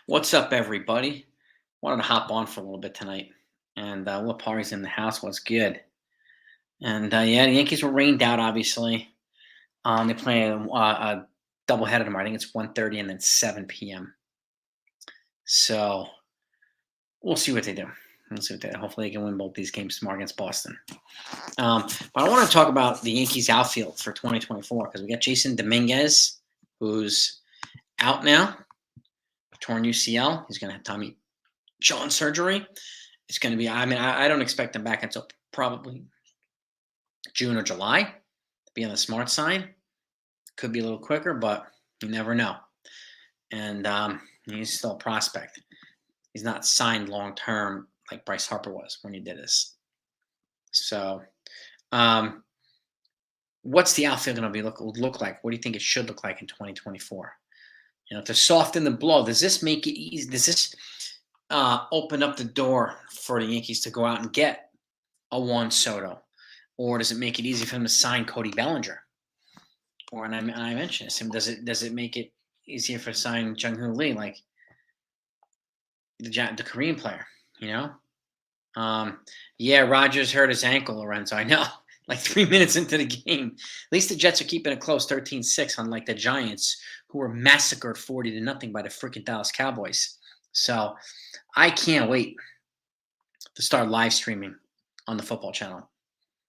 What's up, everybody? Wanted to hop on for a little bit tonight, and Lapari's in the house. What's good? And yeah, the Yankees were rained out. Obviously, they play a doubleheader tomorrow. I think it's 1:30 and then 7 p.m. So we'll see what they do. We'll see what they do. Hopefully, they can win both these games tomorrow against Boston. But I want to talk about the Yankees outfield for 2024 because we got Jason Dominguez, who's out now, torn UCL. He's going to have Tommy John surgery. It's going to be, I don't expect him back until probably June or July to be on the smart side. Could be a little quicker, but you never know. And he's still a prospect. He's not signed long term like Bryce Harper was when he did this. So, what's the outfield going to be look like? What do you think it should look like in 2024? To soften the blow, does this make it easy? Does this open up the door for the Yankees to go out and get a Juan Soto? Or does it make it easy for them to sign Cody Bellinger? Or and I mentioned this. Does it make it easier for signing Jung-Hoo Lee, like the Korean player? Yeah, Rogers hurt his ankle, Lorenzo. I know. Like 3 minutes into the game. At least the Jets are keeping it close, 13-6, unlike the Giants, who were massacred 40-0 by the freaking Dallas Cowboys. So I can't wait to start live streaming on the football channel.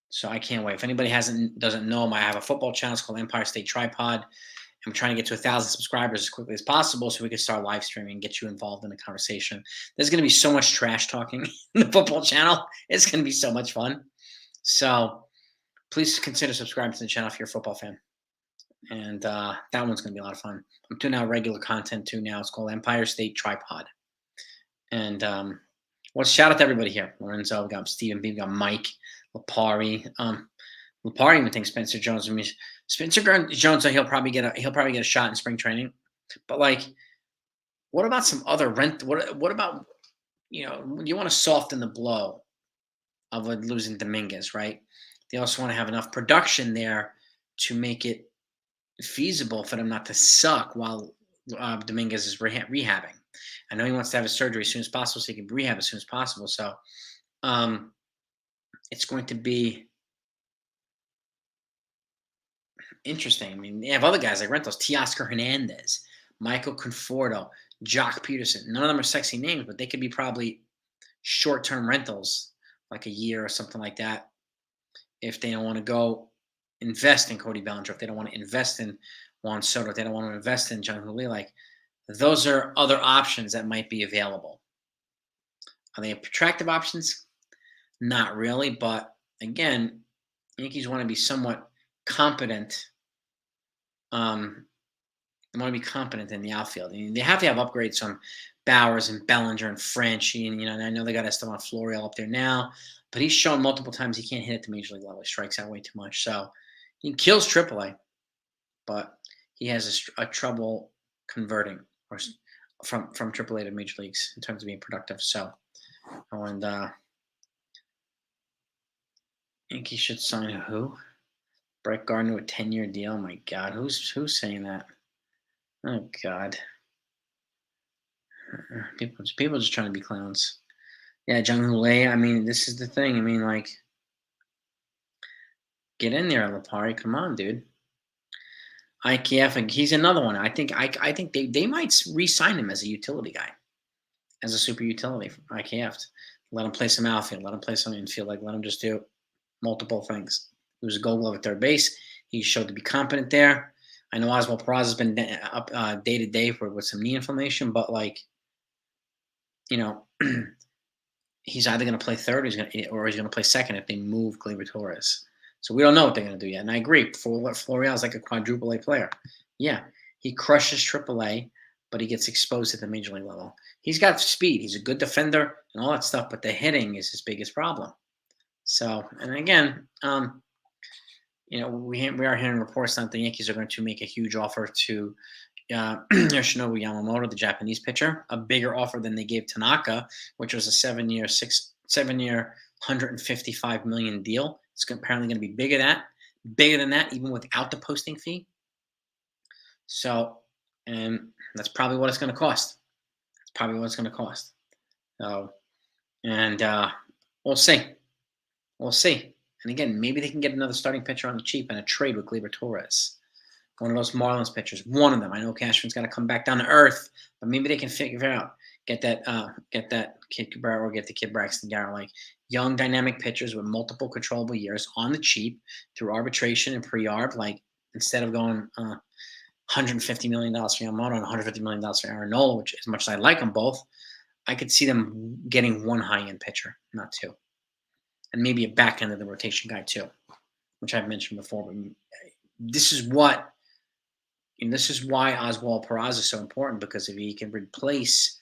So I can't wait. If anybody doesn't know, I have a football channel. It's called Empire State Tripod. I'm trying to get to 1,000 subscribers as quickly as possible so we can start live streaming and get you involved in the conversation. There's going to be so much trash talking in the football channel. It's going to be so much fun. So please consider subscribing to the channel if you're a football fan. And that one's going to be a lot of fun. I'm doing out regular content too now. It's called Empire State Tripod. And shout out to everybody here. Lorenzo, we got Stephen B, we got Mike, Lapari. Lapari even thinks Spencer Jones. Spencer Jones, he'll probably get a shot in spring training. But what about some other rent? What about you want to soften the blow of losing Dominguez, right? They also want to have enough production there to make it feasible for them not to suck while Dominguez is rehabbing. I know he wants to have his surgery as soon as possible so he can rehab as soon as possible. So it's going to be interesting. I mean, they have other guys like rentals, Teoscar Hernandez, Michael Conforto, Jock Peterson. None of them are sexy names, but they could be probably short-term rentals, like a year or something like that, if they don't want to go invest in Cody Bellinger, if they don't want to invest in Juan Soto, if they don't want to invest in Jung-Hoo Lee, those are other options that might be available. Are they attractive options? Not really, but again, Yankees want to be somewhat competent. They want to be competent in the outfield. I mean, they have to have upgrades on Bowers and Bellinger and Franchy, and I know they got Esteban Florial up there now, but he's shown multiple times he can't hit at the major league level. He strikes out way too much, so he kills AAA, but he has a trouble converting or from AAA to major leagues in terms of being productive. So, and Yankees should sign who? Brett Gardner with a 10-year deal. Oh my God, who's saying that? Oh God, people just trying to be clowns. Yeah, Jung-Hoo Lee. I mean, this is the thing. I mean, get in there, Lapari. Come on, dude. IKF, he's another one. I think they might re-sign him as a utility guy, as a super utility for IKF. Let him play some outfield. Let him play some infield. Let him just do multiple things. He was a Gold Glove at third base. He showed to be competent there. I know Oswald Peraza has been up day to day with some knee inflammation, but he's either going to play third or he's going to play second if they move Gleyber Torres. So we don't know what they're going to do yet. And I agree. Florial is like a quadruple A player. Yeah, he crushes AAA, but he gets exposed at the major league level. He's got speed. He's a good defender and all that stuff, but the hitting is his biggest problem. So, and again, we are hearing reports that the Yankees are going to make a huge offer to Yoshinobu Yamamoto, the Japanese pitcher, a bigger offer than they gave Tanaka, which was a 7-year, $155 million deal. It's apparently going to be bigger than that, even without the posting fee. So, and that's probably what it's going to cost. That's probably what it's going to cost. So, and we'll see. We'll see. And again, maybe they can get another starting pitcher on the cheap and a trade with Gleyber Torres. One of those Marlins pitchers. One of them. I know Cashman's got to come back down to earth, but maybe they can figure it out. Get that Kid Cabrera or get the kid Braxton Garrett, like young dynamic pitchers with multiple controllable years on the cheap through arbitration and pre-arb. Like instead of going $150 million for Yamamoto and $150 million for Aaron Nola, which as much as I like them both, I could see them getting one high-end pitcher, not two. And maybe a back end of the rotation guy too, which I've mentioned before. But this is why Oswald Peraza is so important, because if he can replace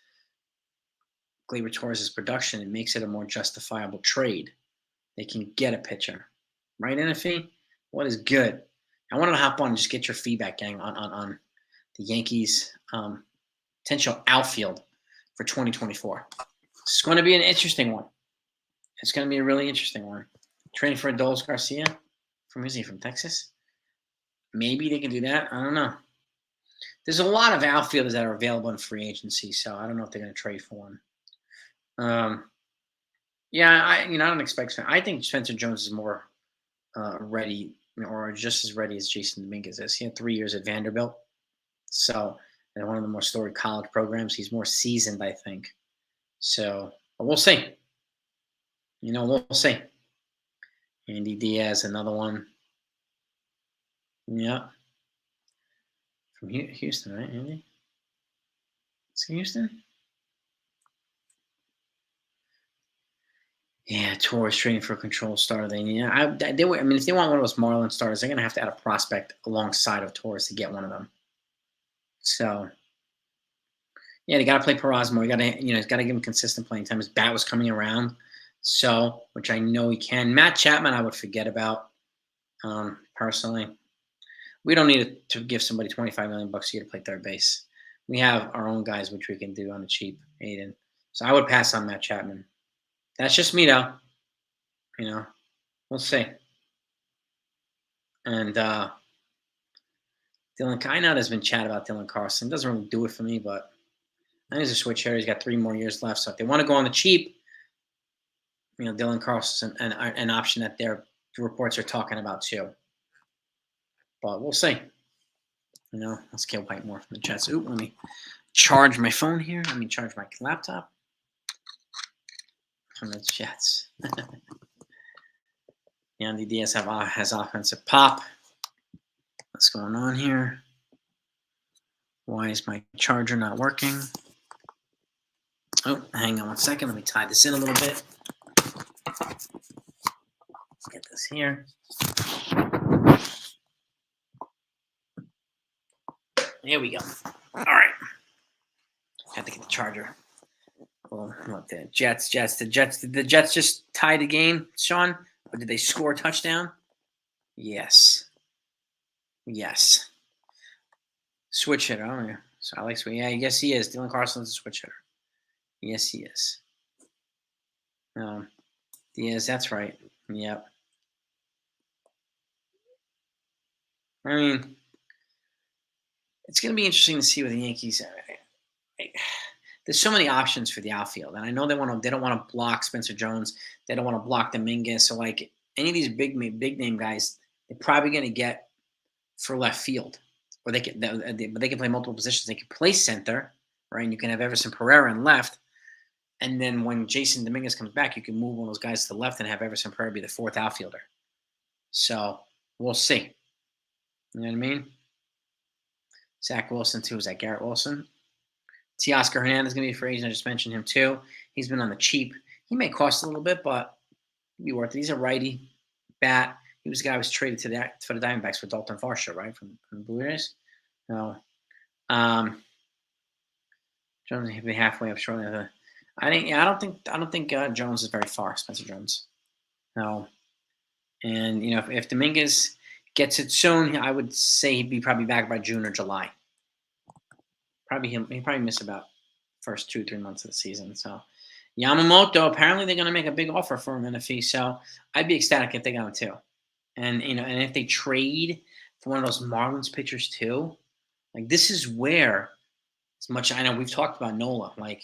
Gleyber Torres' production, it makes it a more justifiable trade. They can get a pitcher. Right, NFE? What is good? I wanted to hop on and just get your feedback, gang, on the Yankees' potential outfield for 2024. It's going to be an interesting one. It's going to be a really interesting one. Training for Adolis Garcia. Is he from Texas? Maybe they can do that. I don't know. There's a lot of outfielders that are available in free agency, so I don't know if they're going to trade for one. Yeah, I don't expect. I think Spencer Jones is more ready, or just as ready as Jason Dominguez is. He had 3 years at Vanderbilt, so in one of the more storied college programs. He's more seasoned, I think. So, but we'll see. We'll see. Andy Diaz, another one. Yeah. From Houston, right, Andy? Is he Houston? Yeah, Torres trading for a control starter. They need. If they want one of those Marlins starters, they're gonna have to add a prospect alongside of Torres to get one of them. So, yeah, they got to play Peraza more. You got to, he's got to give him consistent playing time. His bat was coming around, so which I know he can. Matt Chapman, I would forget about. Personally, we don't need to give somebody $25 million a year to play third base. We have our own guys, which we can do on the cheap, Aiden. So I would pass on Matt Chapman. That's just me, though. We'll see. And Dylan, I know there's been chat about Dylan Carlson. Doesn't really do it for me, but I think he's a switch hitter. He's got 3 more years left. So if they want to go on the cheap, Dylan Carlson's an option that their reports are talking about too. But we'll see. Let's get White more from the Jets. Ooh, let me charge my phone here. Let me charge my laptop from the Jets. Andy Diaz has offensive pop. What's going on here? Why is my charger not working? Oh, hang on one second. Let me tie this in a little bit. Get this here. There we go. All right. Had to get the charger. Well, look, the Jets. Did the Jets just tie the game, Sean? Or did they score a touchdown? Yes. Switch hitter. Oh, yeah. So I like switch. Yeah, yes, he is. Dylan Carson's a switch hitter. Yes, he is. Diaz, that's right. Yep. I mean, it's going to be interesting to see what the Yankees. There's so many options for the outfield, and I know they don't want to block Spencer Jones. They don't want to block Dominguez. So, like any of these big name guys, they're probably going to get for left field, or they can play multiple positions. They can play center, right? And you can have Everson Pereira in left, and then when Jason Dominguez comes back, you can move one of those guys to the left and have Everson Pereira be the 4th outfielder. So we'll see. You know what I mean? Zach Wilson too. Is that Garrett Wilson? Teoscar Hernandez is going to be a free agent. I just mentioned him too. He's been on the cheap. He may cost a little bit, but it'd be worth it. He's a righty bat. He was the guy who was traded for the Diamondbacks for Dalton Varsho, right, from the Blue Jays. No. Jones will be halfway up shortly. I don't think Jones is very far. Spencer Jones. No. And if Dominguez gets it soon, I would say he'd be probably back by June or July. He probably miss about first 2-3 months of the season. So Yamamoto, apparently they're going to make a big offer for him in a fee. So I'd be ecstatic if they got him too. And and if they trade for one of those Marlins pitchers too, Like this is where, as much I know we've talked about Nola. Like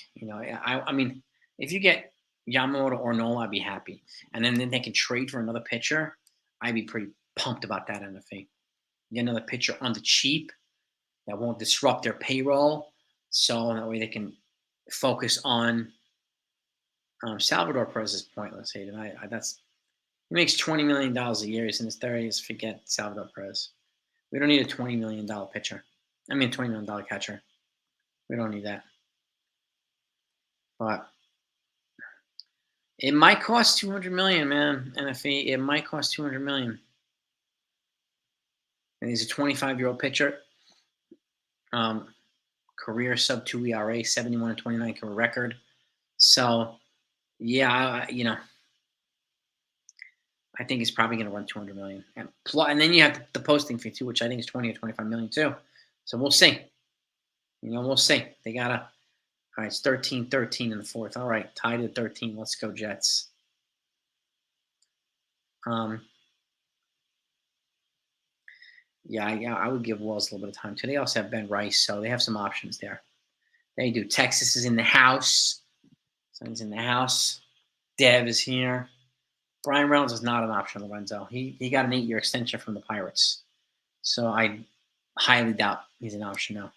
I mean, if you get Yamamoto or Nola, I'd be happy. And then they can trade for another pitcher. I'd be pretty pumped about that NFA. Get another pitcher on the cheap that won't disrupt their payroll, so that way they can focus on Salvador Perez is pointless. Hayden, that's he makes $20 million a year. He's in his 30s. Forget Salvador Perez. We don't need a $20 million pitcher. I mean, $20 million catcher. We don't need that. But it might cost $200 million, man. NFE. It might cost $200 million. And he's a 25-year-old pitcher. Career sub-2 ERA, 71-29 career record. So, yeah, I think he's probably going to run $200 million. And then you have the posting fee too, which I think is $20 or $25 million too. So we'll see. We'll see. They got to. All right, it's 13-13 in the fourth. All right, tied at 13. Let's go, Jets. Yeah, I would give Wells a little bit of time too. They also have Ben Rice, so they have some options there. They do. Texas is in the house. Son's in the house. Dev is here. Brian Reynolds is not an option, Lorenzo. He got an 8-year extension from the Pirates. So I highly doubt he's an option now.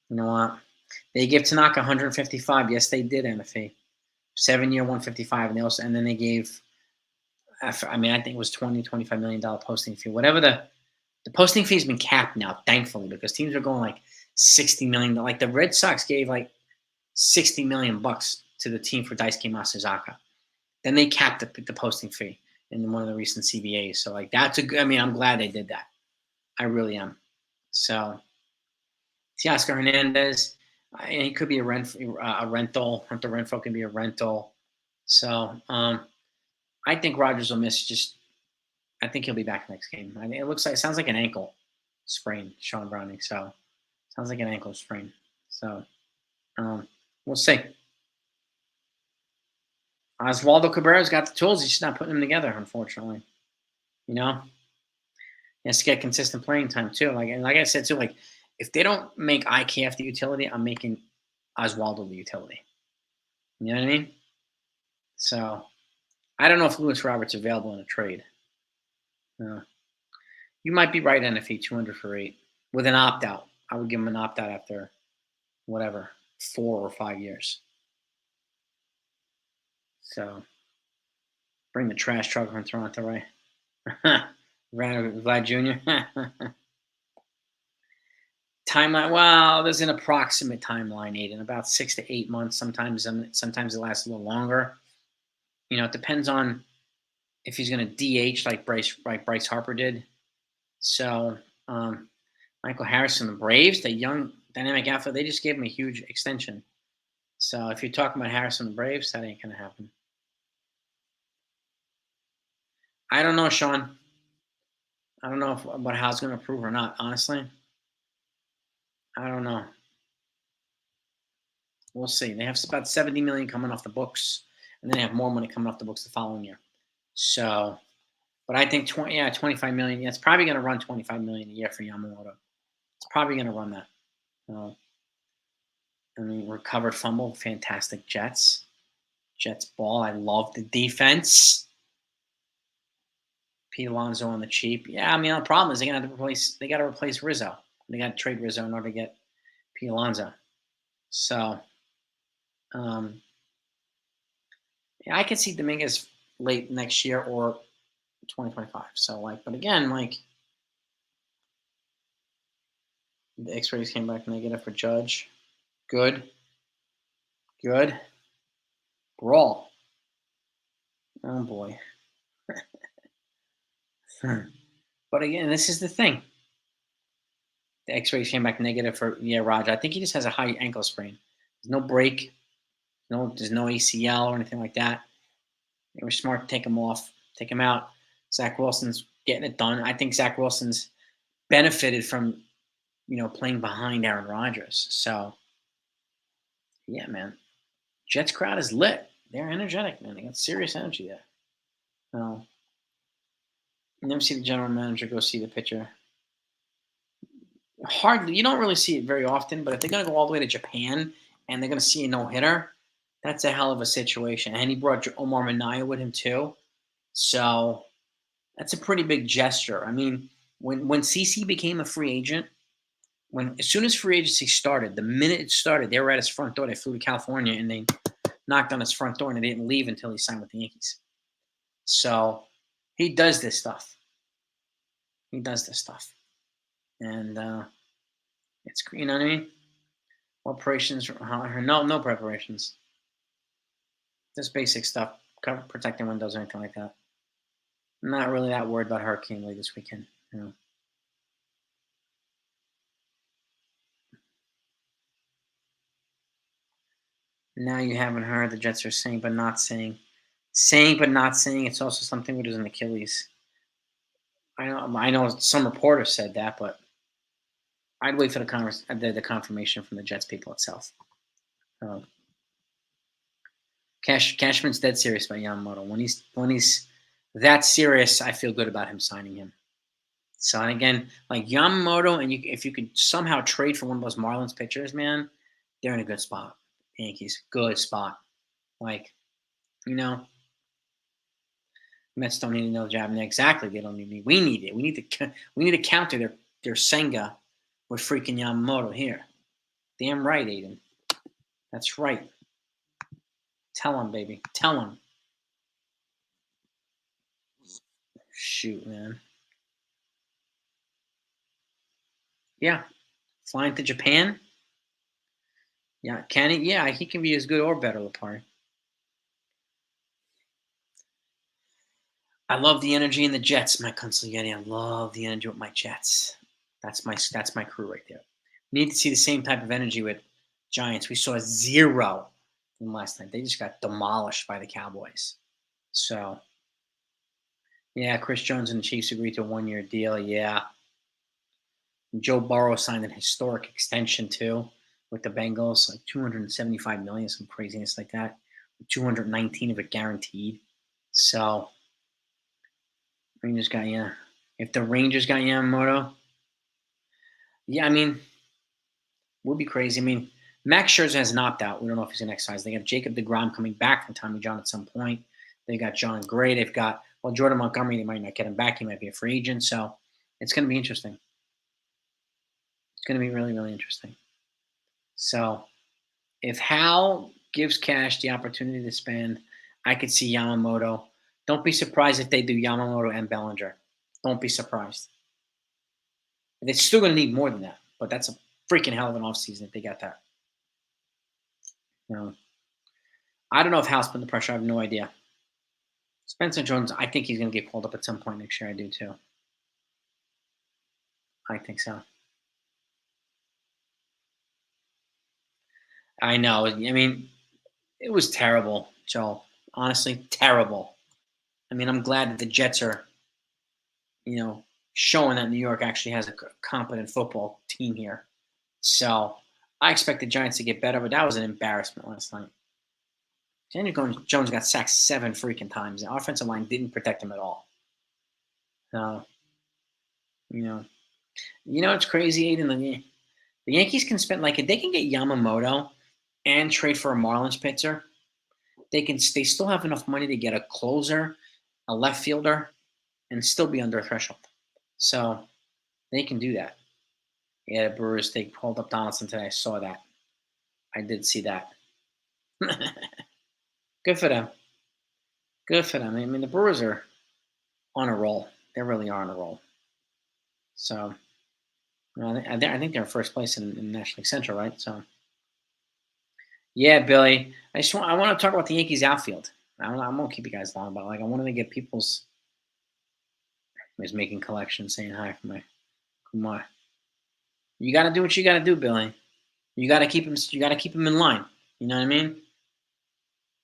You know what? They give Tanaka 155. Yes, they did, MFA. 7-year, 155. And then they gave, I think it was $20-25 million posting fee. Whatever the posting fee has been capped now, thankfully, because teams are going like $60 million. Like the Red Sox gave like $60 million to the team for Daisuke Masazaka. Then they capped the posting fee in one of the recent CBAs. So like that's a good. I mean, I'm glad they did that. I really am. So Teoscar Hernandez, he could be a rental. Hunter Renfroe can be a rental. So I think Rogers will miss. I think he'll be back next game. I mean, it sounds like an ankle sprain, Sean Browning. So sounds like an ankle sprain. So we'll see. Oswaldo Cabrera's got the tools. He's just not putting them together, unfortunately. He has to get consistent playing time too. Like I said too, like if they don't make IKF the utility, I'm making Oswaldo the utility. You know what I mean? So I don't know if Lewis Roberts is available in a trade. You might be right, NFE 200 for 8 with an opt out. I would give him an opt out after whatever 4 or 5 years. So bring the trash truck from Toronto, right? Vlad Jr. Timeline. Well, there's an approximate timeline, Aiden, about 6 to 8 months. Sometimes it lasts a little longer. It depends on if he's going to DH like Bryce Harper did. So Michael Harrison, the Braves, the young dynamic outfield, they just gave him a huge extension. So if you're talking about Harrison, the Braves, that ain't going to happen. I don't know, Sean. I don't know about how it's going to improve or not, honestly. I don't know. We'll see. They have about $70 million coming off the books, and then they have more money coming off the books the following year. So, but I think $25 million. Yeah, it's probably going to run $25 million a year for Yamamoto. It's probably going to run that. Recovered fumble, fantastic Jets. Jets ball. I love the defense. Pete Alonso on the cheap. Yeah, the problem is they got to replace Rizzo. They got to trade Rizzo in order to get Pete Alonso. So, I could see Dominguez late next year or 2025. So, but again, the X-rays came back negative for Judge. Good. Brawl. Oh boy. But again, this is the thing. The X-rays came back negative for Roger. I think he just has a high ankle sprain. There's no break. There's no ACL or anything like that. They were smart to take him off, take him out. Zach Wilson's getting it done. I think Zach Wilson's benefited from, playing behind Aaron Rodgers. So, yeah, man. Jets crowd is lit. They're energetic, man. They got serious energy there. You never see the general manager go see the pitcher. Hardly, you don't really see it very often, but if they're going to go all the way to Japan and they're going to see a no hitter, that's a hell of a situation. And he brought Omar Minaya with him too, so that's a pretty big gesture. I mean, when CC became a free agent, when as soon as free agency started, the minute it started, they were at his front door. They flew to California and they knocked on his front door, and they didn't leave until he signed with the Yankees. So he does this stuff. He does this stuff, and it's you know what I mean. Operations, no preparations, just basic stuff, cover protecting windows or anything like that. I'm not really that worried about Hurricane Lee this weekend. You know. Now you haven't heard the Jets are saying but not saying, saying but not saying. It's also something with an Achilles. I know some reporter said that, but I'd wait for the confirmation from the Jets people itself. Uh, Cashman's dead serious about Yamamoto. When he's that serious, I feel good about him signing him. So and again, like Yamamoto, and if you could somehow trade for one of those Marlins pitchers, man, they're in a good spot. Yankees, good spot. Like you know, Mets don't need another jab. Exactly, they don't need. We need it. We need to counter their Senga with freaking Yamamoto here. Damn right, Aiden. That's right. Tell him, baby. Tell him. Shoot, man. Yeah, flying to Japan. Yeah, can he? Yeah, he can be as good or better, Lapari. I love the energy in the Jets, my consigliere. I love the energy with my Jets. That's my crew right there. We need to see the same type of energy with Giants. We saw zero from last night. They just got demolished by the Cowboys. So yeah, Chris Jones and the Chiefs agreed to a 1-year deal. Yeah, Joe Burrow signed an historic extension too with the Bengals, like 275 million, some craziness like that. 219 of it guaranteed. So Rangers got yeah. If the Rangers got Yamamoto, yeah, I mean, would be crazy. I mean, Max Scherzer has an opt out. We don't know if he's an exercise. They have Jacob DeGrom coming back from Tommy John at some point. They got John Gray. They've got Jordan Montgomery. They might not get him back. He might be a free agent. So it's going to be interesting. It's going to be really, really interesting. So if Hal gives Cash the opportunity to spend, I could see Yamamoto. Don't be surprised if they do Yamamoto and Bellinger. Don't be surprised. They're still going to need more than that, but that's a freaking hell of an offseason if they got that. You know, I don't know if Hal's putting the pressure. I have no idea. Spencer Jones, I think he's going to get called up at some point next year. I do too. I think so. I know. I mean, it was terrible, Joe. Honestly, terrible. I mean, I'm glad that the Jets are, showing that New York actually has a competent football team here. So I expect the Giants to get better, but that was an embarrassment last night. Daniel Jones got sacked 7 freaking times. The offensive line didn't protect him at all. So, you know, it's crazy, Aiden. The Yankees can spend like if they can get Yamamoto and trade for a Marlins pitcher, they still have enough money to get a closer, a left fielder, and still be under a threshold. So they can do that. Yeah, the Brewers they called up Donaldson today. I saw that. I did see that. Good for them. Good for them. I mean, the Brewers are on a roll. They really are on a roll. So, I think they're in first place in National League Central, right? So, yeah, Billy. I want to talk about the Yankees outfield. I won't keep you guys long, but like I wanted to get people's. He's making collections, saying hi for my Kumar. You got to do what you got to do, Billy. You got to keep him. You got to keep him in line. You know what I mean?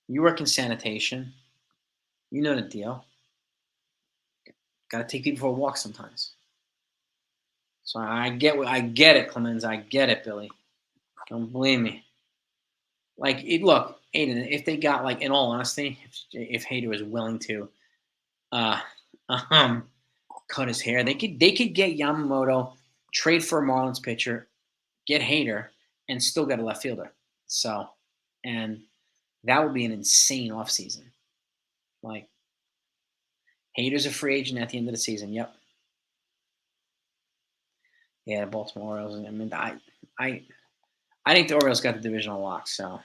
You work in sanitation. You know the deal. Got to take people for a walk sometimes. So I get it, Clemens. I get it, Billy. Don't blame me. Like, look, Aiden. If they got like, in all honesty, if Hader is willing to, uh, cut his hair, they could get Yamamoto trade for a Marlins pitcher, get Hader, and still get a left fielder. So, and that would be an insane offseason. Like, Hader's a free agent at the end of the season. Yep. Yeah, the Baltimore Orioles. I mean, I, I think the Orioles got the divisional lock. So,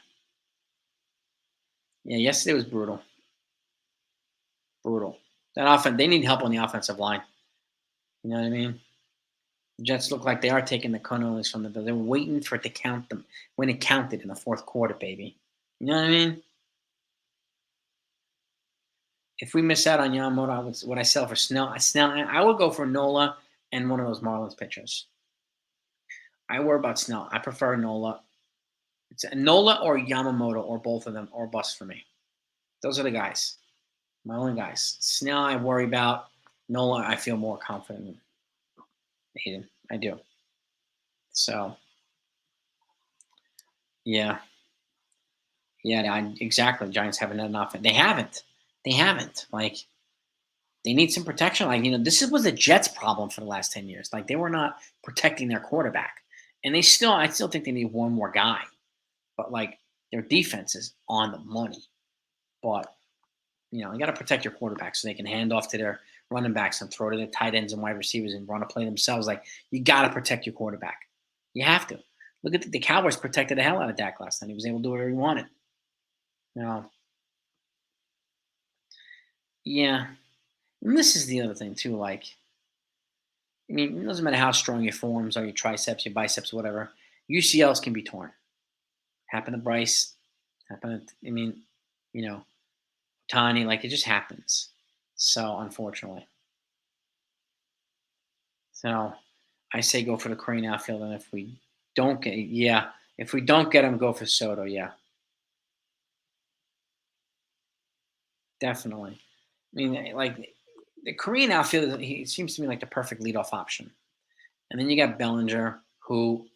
yeah, yesterday was brutal. Brutal. That offense, they need help on the offensive line. You know what I mean? The Jets look like they are taking the cannolis from the Bills. They're waiting for it to count them when it counted in the fourth quarter, baby. You know what I mean? If we miss out on Yamamoto, would I sell for Snell? I would go for Nola and one of those Marlins pitchers. I worry about Snell. I prefer Nola. It's Nola or Yamamoto or both of them or bust for me. Those are the guys. My only guys. Snell, I worry about. Nola, I feel more confident in. Hayden, I do. So, yeah. Yeah, exactly. Giants haven't had enough. They haven't. They haven't. Like, they need some protection. Like, this was the Jets' problem for the last 10 years. Like, they were not protecting their quarterback. And I still think they need one more guy. But, like, their defense is on the money. But, you got to protect your quarterback so they can hand off to their running backs and throw to the tight ends and wide receivers and run a play themselves. Like, you got to protect your quarterback. You have to. Look at the Cowboys protected the hell out of Dak last night. He was able to do whatever he wanted. Yeah. And this is the other thing, too. Like, I mean, it doesn't matter how strong your forearms are, your triceps, your biceps, whatever. UCLs can be torn. Happened to Bryce. Happened to, you know, Tani. Like, it just happens. So, unfortunately. So, I say go for the Crane outfield. And if we don't get, yeah. If we don't get him, go for Soto. Yeah. Definitely. I mean, like, the Korean outfield, he seems to me like the perfect leadoff option. And then you got Bellinger, who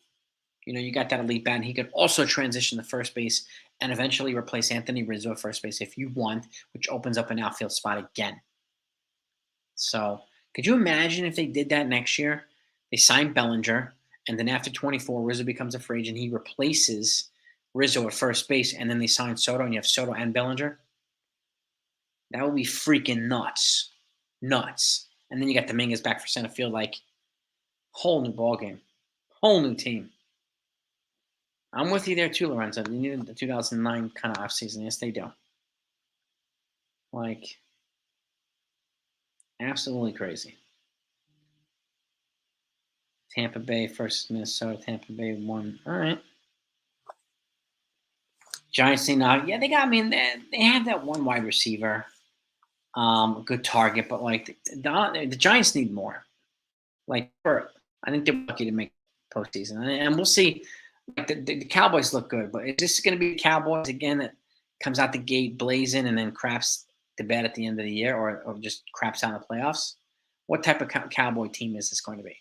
you got that elite bat, and he could also transition to first base and eventually replace Anthony Rizzo at first base if you want, which opens up an outfield spot again. So, could you imagine if they did that next year? They signed Bellinger, and then after 24, Rizzo becomes a free agent. He replaces Rizzo at first base, and then they sign Soto, and you have Soto and Bellinger. That would be freaking nuts. Nuts. And then you got Dominguez back for center field, like, whole new ballgame. Whole new team. I'm with you there too, Lorenzo. They needed the 2009 kind of offseason. Yes, they do. Like, absolutely crazy. Tampa Bay versus Minnesota. Tampa Bay won. All right. Giants need now. Yeah, they got. I mean, they have that one wide receiver, a good target, but like the Giants need more. Like, I think they're lucky to make postseason, and we'll see. Like the Cowboys look good, but is this going to be the Cowboys again that comes out the gate blazing and then craps the bed at the end of the year, or just craps out in the playoffs? What type of Cowboy team is this going to be?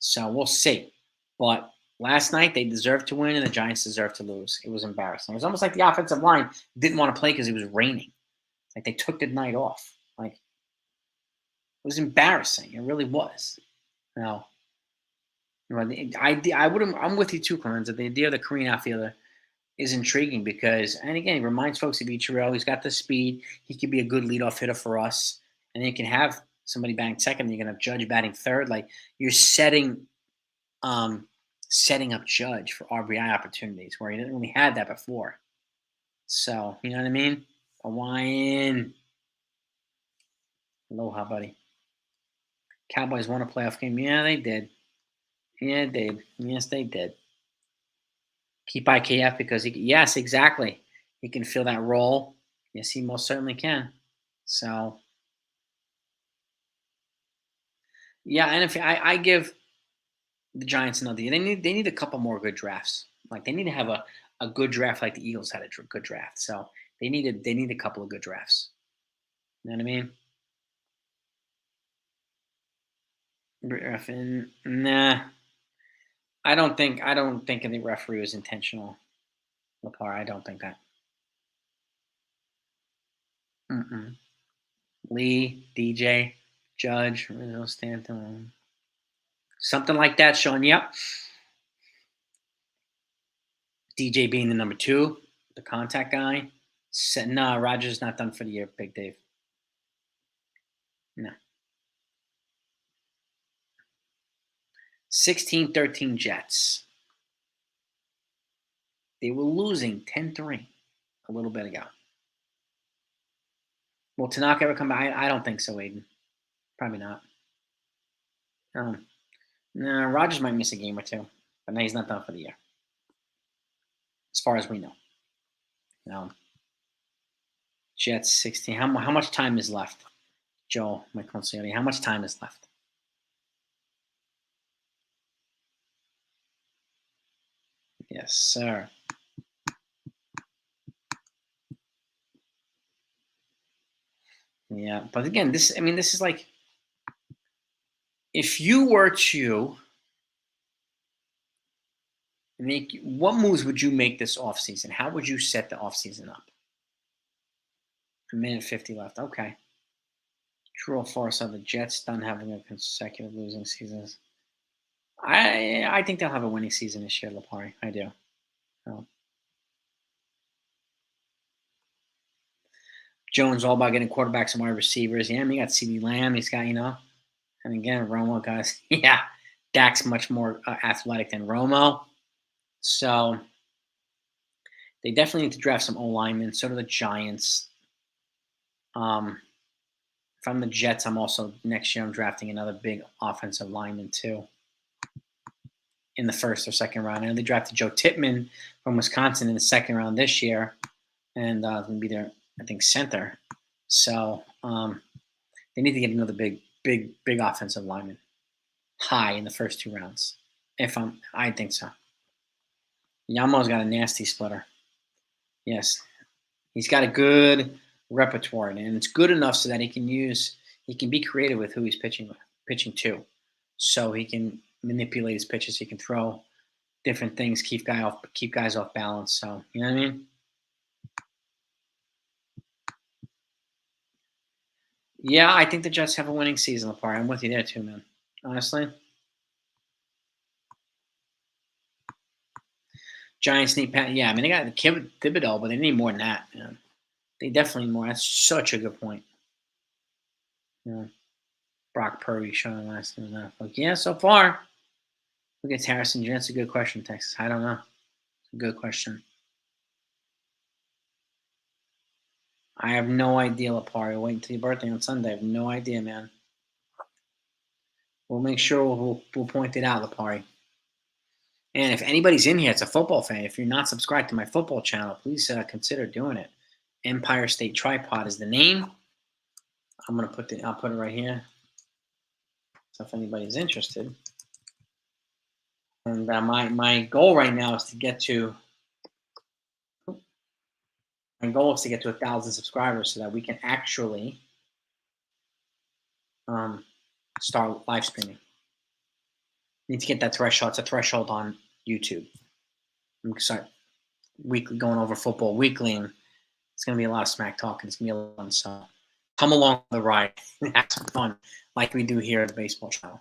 So we'll see. But last night they deserved to win, and the Giants deserved to lose. It was embarrassing. It was almost like the offensive line didn't want to play because it was raining. Like, they took the night off. Like, it was embarrassing. It really was. Now, I'm with you too, Clemens. The idea of the Korean outfielder is intriguing because, and again, he reminds folks of Ichiro. He's got the speed. He could be a good leadoff hitter for us, and then you can have somebody batting second. You're gonna have Judge batting third. Like, you're um, setting up Judge for RBI opportunities where he didn't really have that before. So, you know what I mean? Hawaiian. Aloha, buddy. Cowboys won a playoff game. Yeah, they did. Yeah, they did. Yes, they did. Keep IKF because yes, exactly. He can fill that role. Yes, he most certainly can. So, yeah, and if I give the Giants another year, they need a couple more good drafts. Like, they need to have a good draft like the Eagles had a good draft. So they need a couple of good drafts. You know what I mean? Nah, I don't think the referee was intentional. Lepar, I don't think that. Mm-mm. Lee, DJ, Judge, Rizzo, Stanton. Something like that, Sean. Yep. DJ being the number two, the contact guy. No, Rogers not done for the year, Big Dave. No. 16-13 Jets. They were losing 10-3 a little bit ago. Will Tanaka ever come back? I don't think so, Aiden. Probably not. No, Rogers might miss a game or two, but no, he's not done for the year, as far as we know. No. Jets 16. How much time is left, Joe McConcioni? How much time is left? Yes, sir. Yeah, but again, this is like, if you were to make, what moves would you make this offseason? How would you set the offseason up? A minute 50 left. Okay. True or false? Are the Jets done having a consecutive losing seasons? I think they'll have a winning season this year, Lapari. I do. So, Jones all about getting quarterbacks and wide receivers. Yeah, I mean, he got CeeDee Lamb. He's got, and again, Romo guys. Yeah, Dak's much more athletic than Romo. So they definitely need to draft some O linemen. So do the Giants. If I'm the Jets, I'm also next year I'm drafting another big offensive lineman too in the first or second round. I know they drafted Joe Tippmann from Wisconsin in the second round this year, and going to be their, I think, center. So they need to get another big offensive lineman high in the first two rounds. I think so. Yamo's got a nasty splitter. Yes, he's got a good repertoire, and it's good enough so that he can be creative with who he's pitching to, so he can manipulate his pitches. He can throw different things, keep guys off balance. So you know what I mean? Yeah, I think the Jets have a winning season, Lapar. I'm with you there too, man. Honestly, Giants need Pat. Yeah, I mean they got the Thibodeau, but they need more than that, man. They definitely need more. That's such a good point. Yeah. Brock Purdy showing last name that. Like, yeah, so far. Look at Harrison. That's a good question, Texas. I don't know. It's a good question. I have no idea, Lapari. Wait until your birthday on Sunday. I have no idea, man. We'll make sure we'll point it out, Lapari. And if anybody's in here, it's a football fan. If you're not subscribed to my football channel, please consider doing it. Empire State Tripod is the name. I'll put it right here. So if anybody's interested. And my goal right now is to get to 1,000 subscribers so that we can actually start live streaming. Need to get that threshold. It's a threshold on YouTube. I'm sorry, weekly going over football weekly, and it's going to be a lot of smack talking. It's going to be a lot of fun. So come along the ride. Have some fun, like we do here at the baseball channel.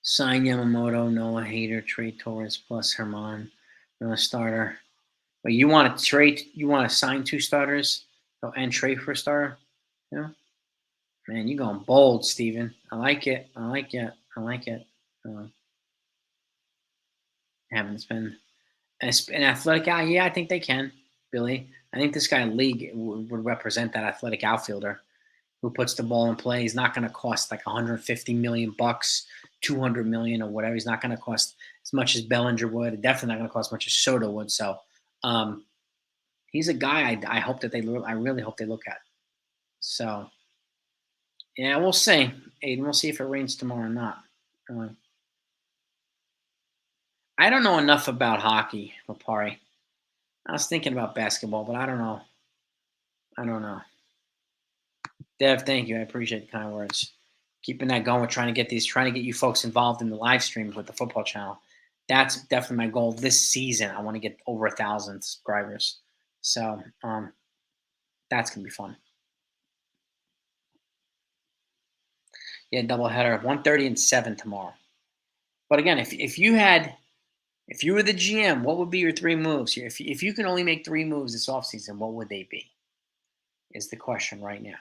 Sign Yamamoto, Noah Hader, Trey Torres plus Herman, another starter. But you want to trade? You want to sign two starters and trade for a starter? Yeah. Man, you going bold, Steven. I like it. I like it. I like it. Haven't been an athletic guy. Yeah, I think they can, Billy. I think this guy League would represent that athletic outfielder who puts the ball in play. He's not going to cost like 150 million bucks, 200 million or whatever. He's not going to cost as much as Bellinger would. Definitely not going to cost as much as Soto would. So he's a guy I hope that I really hope they look at. So yeah, we'll see, Aiden. We'll see if it rains tomorrow or not. I don't know enough about hockey, Lapari. I was thinking about basketball, but I don't know. I don't know. Dev, thank you. I appreciate the kind words. Keeping that going, trying to get you folks involved in the live streams with the football channel. That's definitely my goal this season. I want to get over 1,000 subscribers. So that's gonna be fun. Yeah, doubleheader, 1:30 and 7 tomorrow. But again, if you were the GM, what would be your three moves here? If you can only make three moves this offseason, what would they be? Is the question right now.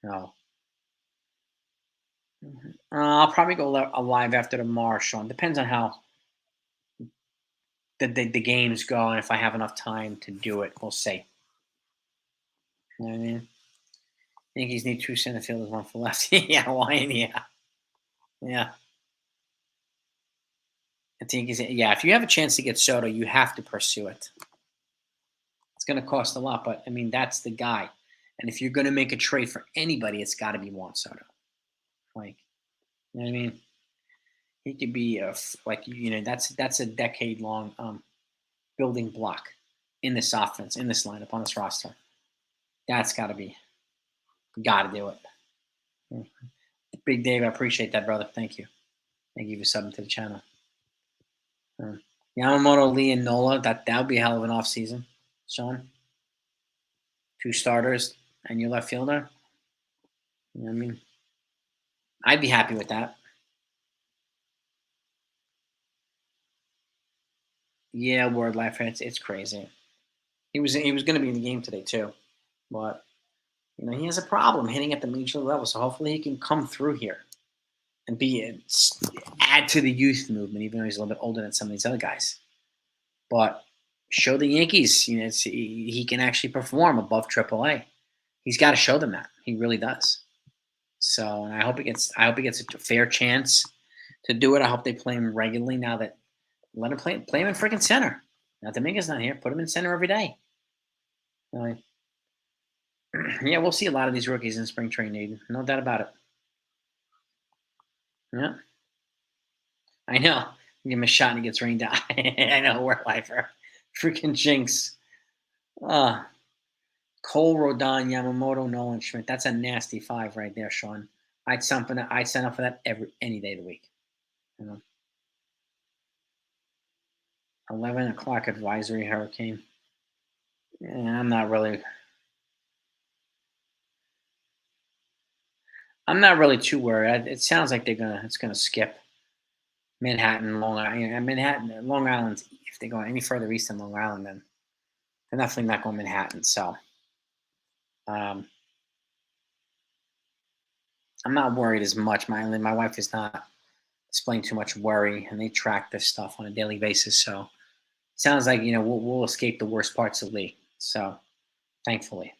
No. I'll probably go alive after tomorrow, Sean. Depends on how the games go and if I have enough time to do it. We'll see. You know what I mean? Yankees need two center fielders, one for left. Yeah, why? Yeah, yeah. I think yeah. If you have a chance to get Soto, you have to pursue it. It's going to cost a lot, but I mean that's the guy. And if you're going to make a trade for anybody, it's got to be Juan Soto. Like, you know what I mean? He could be like that's a decade long building block in this offense, in this lineup, on this roster. That's got to do it. Mm. Big Dave, I appreciate that, brother. Thank you. Thank you for subbing to the channel. Yamamoto, Lee, and Nola. That would be a hell of an offseason, Sean. Two starters and your left fielder. You know what I mean? I'd be happy with that. Yeah, word life. It's crazy. He was going to be in the game today too, but he has a problem hitting at the major level. So hopefully he can come through here and add to the youth movement, even though he's a little bit older than some of these other guys. But show the Yankees, he can actually perform above AAA. He's got to show them that. He really does. So, and I hope he gets a fair chance to do it. I hope they play him regularly now that let him play him in freaking center. Now Dominguez's not here. Put him in center every day. Yeah, we'll see a lot of these rookies in spring training. No doubt about it. Yeah, I know. Give him a shot and he gets rained out. I know, we're lifer. Freaking jinx. Cole, Rodon, Yamamoto, Nolan, Schmidt. That's a nasty five right there, Sean. I'd sign up for that any day of the week. 11 o'clock advisory hurricane. Yeah, I'm not really too worried. It sounds like it's gonna skip Manhattan, Long Island, Long Island. If they go any further east than Long Island, then they're definitely not going Manhattan. So, um, I'm not worried as much. My wife is not displaying too much worry, and they track this stuff on a daily basis. So, it sounds like we'll escape the worst parts of Lee. So, thankfully,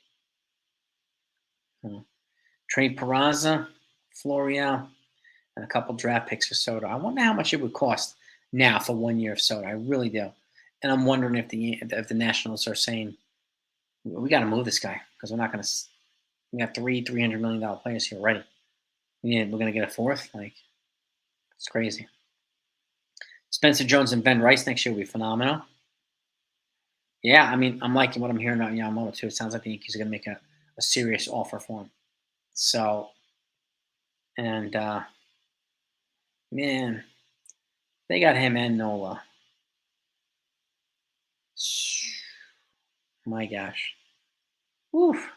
trade Peraza, Florial, and a couple draft picks for Soto. I wonder how much it would cost now for 1 year of Soto. I really do, and I'm wondering if the Nationals are saying we got to move this guy because we're not going to. We have $300 million players here already. We're going to get a fourth. Like, it's crazy. Spencer Jones and Ben Rice next year will be phenomenal. Yeah, I mean, I'm liking what I'm hearing about Yamamoto too. It sounds like the Yankees are going to make a serious offer for him. So, and man, they got him and Nola. My gosh. Woof.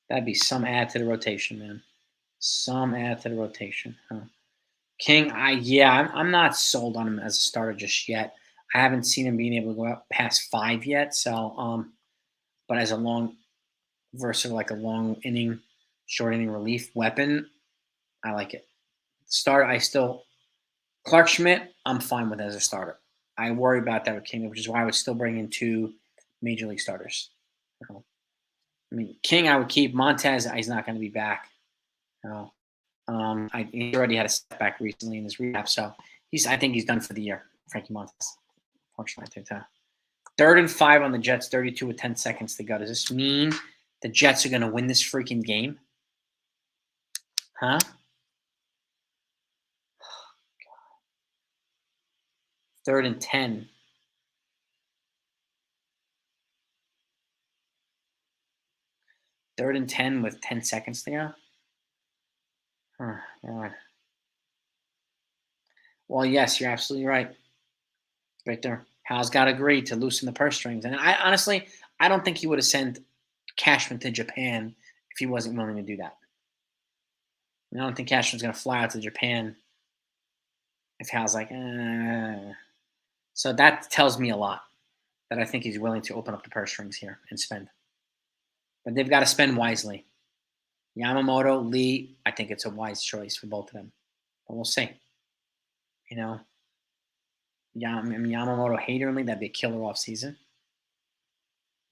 That'd be some add to the rotation, man. Some add to the rotation. Huh? King, I'm not sold on him as a starter just yet. I haven't seen him being able to go out past 5 yet. So, but as a long versus like a long inning, short inning relief weapon, I like it. Start, Clark Schmidt, I'm fine with as a starter. I worry about that with King, which is why I would still bring in 2 major league starters. I mean, King, I would keep. Montez, he's not going to be back. He already had a setback recently in his rehab, so I think he's done for the year. Frankie Montez, fortunately, I think. 3rd and 5 on the Jets, 32 with 10 seconds to go. Does this mean the Jets are going to win this freaking game? Huh? 3rd and 10. 3rd and 10 with 10 seconds to go? Huh, God. Well, yes, you're absolutely right. Right there. Hal's got to agree to loosen the purse strings. And I honestly, I don't think he would have sent Cashman to Japan if he wasn't willing to do that. I don't think Cashman's going to fly out to Japan if Hal's like, So that tells me a lot that I think he's willing to open up the purse strings here and spend. But they've got to spend wisely. Yamamoto, Lee, I think it's a wise choice for both of them. But we'll see. You know, Yamamoto, Hader, and Lee, that'd be a killer off season.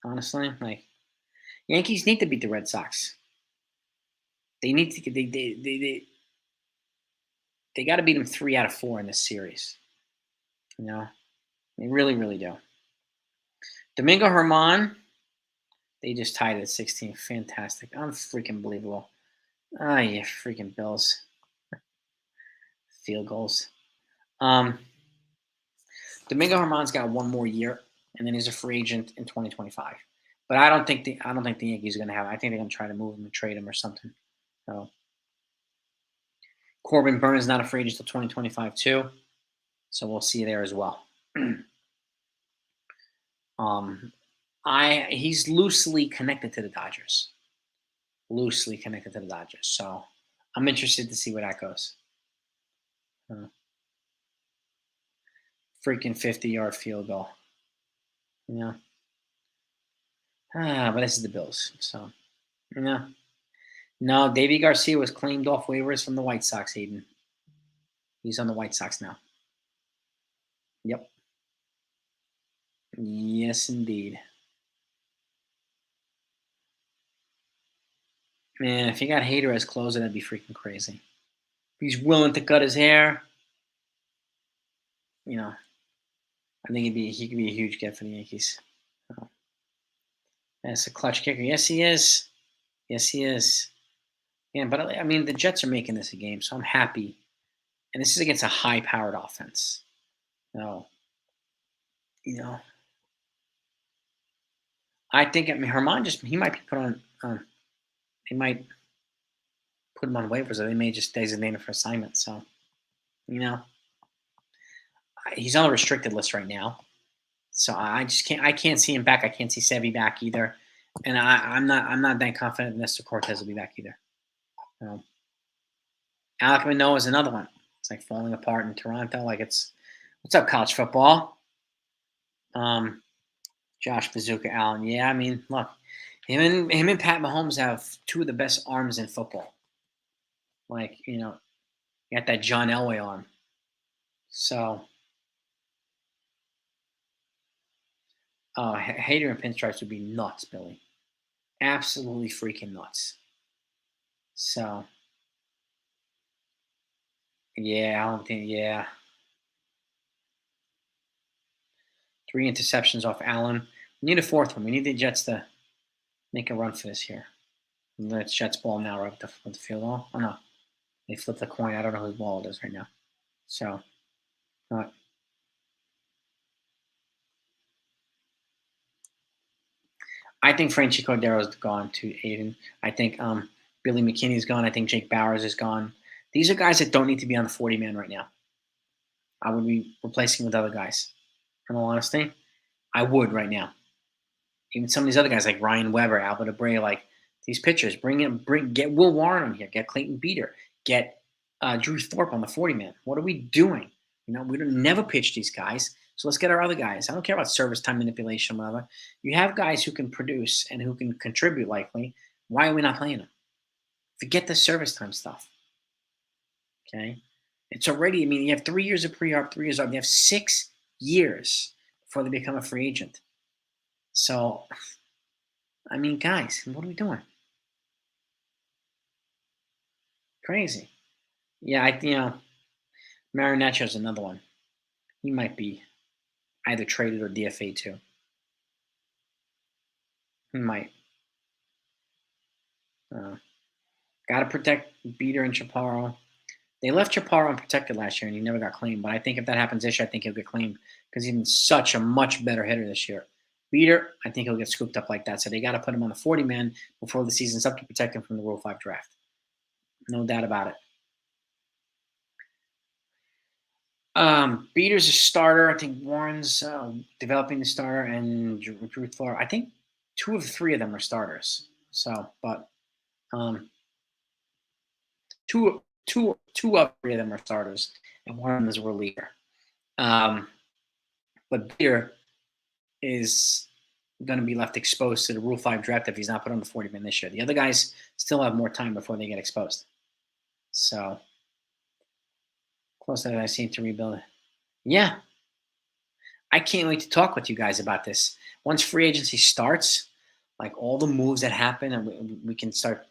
Honestly, like Yankees need to beat the Red Sox. They need to. They got to beat them 3 out of 4 in this series. You know, they really, really do. Domingo Herman, they just tied it at 16. Fantastic. Freaking believable. Ah, yeah, freaking Bills. Field goals. Domingo Herman's got one more year, and then he's a free agent in 2025. But I don't think the Yankees are going to have. I think they're going to try to move him and trade him or something. So Corbin Burns is not a free agent until 2025 too. So we'll see there as well. He's loosely connected to the Dodgers. Loosely connected to the Dodgers. So I'm interested to see where that goes. Freaking 50-yard field goal. Yeah. But this is the Bills. So, yeah. No, Davey Garcia was claimed off waivers from the White Sox, Hayden. He's on the White Sox now. Yep. Yes, indeed. Man, if you got Hader as closer, that'd be freaking crazy. If he's willing to cut his hair, I think he could be a huge get for the Yankees. That's a clutch kicker. Yes, he is. Yes, he is. Yeah, but I mean, the Jets are making this a game, so I'm happy. And this is against a high-powered offense. So, I think Herman he might be put on. They might put him on waivers, or they may just designate him for assignment. So, he's on the restricted list right now. So I just can't. I can't see him back. I can't see Sevy back either. And I'm not that confident Nestor Cortez will be back either. Alek Manoah is another one. It's like falling apart in Toronto. Like what's up, college football? Josh Bazooka Allen. Yeah, I mean, look, him and Pat Mahomes have two of the best arms in football. Like, you got that John Elway arm. So, Hader and Pinstripes would be nuts, Billy. Absolutely freaking nuts. So, yeah, I don't think, yeah. 3 interceptions off Allen. We need a fourth one. We need the Jets to make a run for this here. It's Jets ball now, right, with the field goal. Oh, no. They flipped the coin. I don't know whose ball it is right now. So, I think Franchi Cordero's gone to Aiden. I think Billy McKinney's gone. I think Jake Bowers is gone. These are guys that don't need to be on the 40-man right now. I would be replacing with other guys. In all honesty, I would right now. Even some of these other guys like Ryan Weber, Albert Abreu, like these pitchers, get Will Warren on here, get Clayton Beater, get Drew Thorpe on the 40-man. What are we doing? We don't never pitch these guys. So let's get our other guys. I don't care about service time manipulation, whatever. You have guys who can produce and who can contribute likely. Why are we not playing them? Forget the service time stuff. Okay? It's already, I mean, you have 3 years of pre-op, 3 years off. You have 6 years before they become a free agent. So, I mean, guys, what are we doing? Crazy. Yeah, Marinaccio is another one. He might be either traded or DFA too. He might. Got to protect Beater and Chaparro. They left Chaparro unprotected last year, and he never got claimed. But I think if that happens this year, I think he'll get claimed because he's been such a much better hitter this year. Beater, I think he'll get scooped up like that. So they got to put him on the 40-man before the season's up to protect him from the Rule 5 draft. No doubt about it. Beater's a starter. I think Warren's developing the starter, and Drew Thorpe. I think 2 of 3 of them are starters. So, but Two of three of them are starters, and one of them is a reliever. Um, but Beer is going to be left exposed to the Rule 5 draft if he's not put on the 40-man this year. The other guys still have more time before they get exposed. So, close that I seem to rebuild it. Yeah, I can't wait to talk with you guys about this. Once free agency starts, like all the moves that happen, and we can start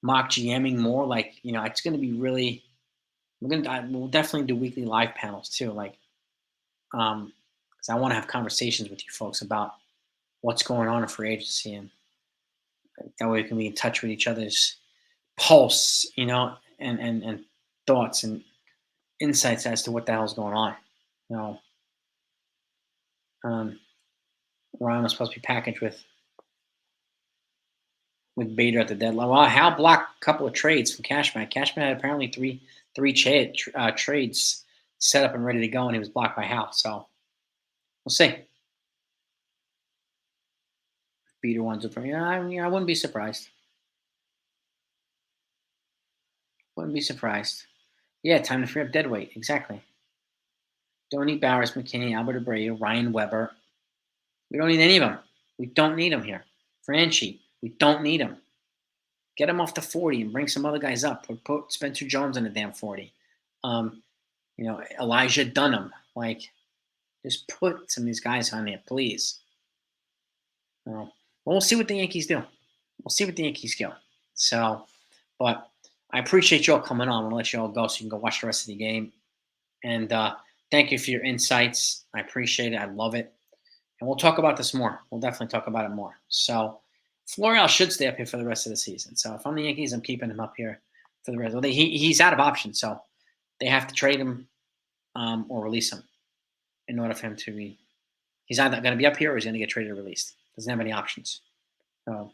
mock GMing more. Like, it's going to be really. We'll definitely do weekly live panels too. Like, because I want to have conversations with you folks about what's going on in free agency, and that way we can be in touch with each other's pulse, and thoughts and insights as to what the hell's going on. You know, um, Ryan was supposed to be packaged with Bader at the deadline. Well, Hal blocked a couple of trades from Cashman. Cashman had apparently three trades set up and ready to go, and he was blocked by Hal. So we'll see. Bader wants to. I wouldn't be surprised. Wouldn't be surprised. Yeah, time to free up dead weight. Exactly. Don't need Bowers, McKinney, Albert Abreu, Ryan Weber. We don't need any of them. We don't need them here. Franchi, we don't need him. Get him off the 40 and bring some other guys up. Put Spencer Jones on the damn 40. Elijah Dunham. Like, just put some of these guys on there, please. Well, we'll see what the Yankees do. We'll see what the Yankees go. So, but I appreciate you all coming on. I'm going to let you all go so you can go watch the rest of the game. And thank you for your insights. I appreciate it. I love it. And we'll talk about this more. We'll definitely talk about it more. So, Florial should stay up here for the rest of the season. So, if I'm the Yankees, I'm keeping him up here for the rest of the He's out of options. So, they have to trade him or release him in order for him to be. He's either going to be up here or he's going to get traded or released. Doesn't have any options. So,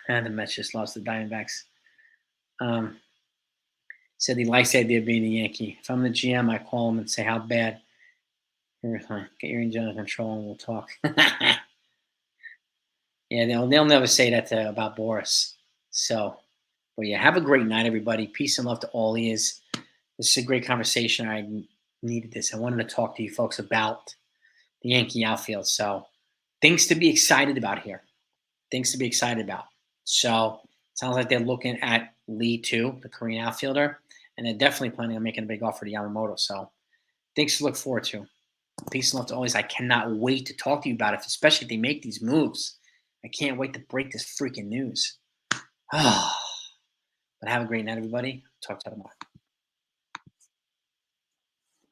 and the Mets just lost the Diamondbacks. Said he likes the idea of being a Yankee. If I'm the GM, I call him and say, how bad? Get your engine under control and we'll talk. Yeah, they'll never say that about Boris. So, but yeah, have a great night, everybody. Peace and love to all ears. This is a great conversation. I needed this. I wanted to talk to you folks about the Yankee outfield. So, things to be excited about here. Things to be excited about. So, sounds like they're looking at Lee too, the Korean outfielder, and they're definitely planning on making a big offer to Yamamoto. So, things to look forward to. Peace and love to always. I cannot wait to talk to you about it, especially if they make these moves. I can't wait to break this freaking news. But have a great night, everybody. Talk to you tomorrow.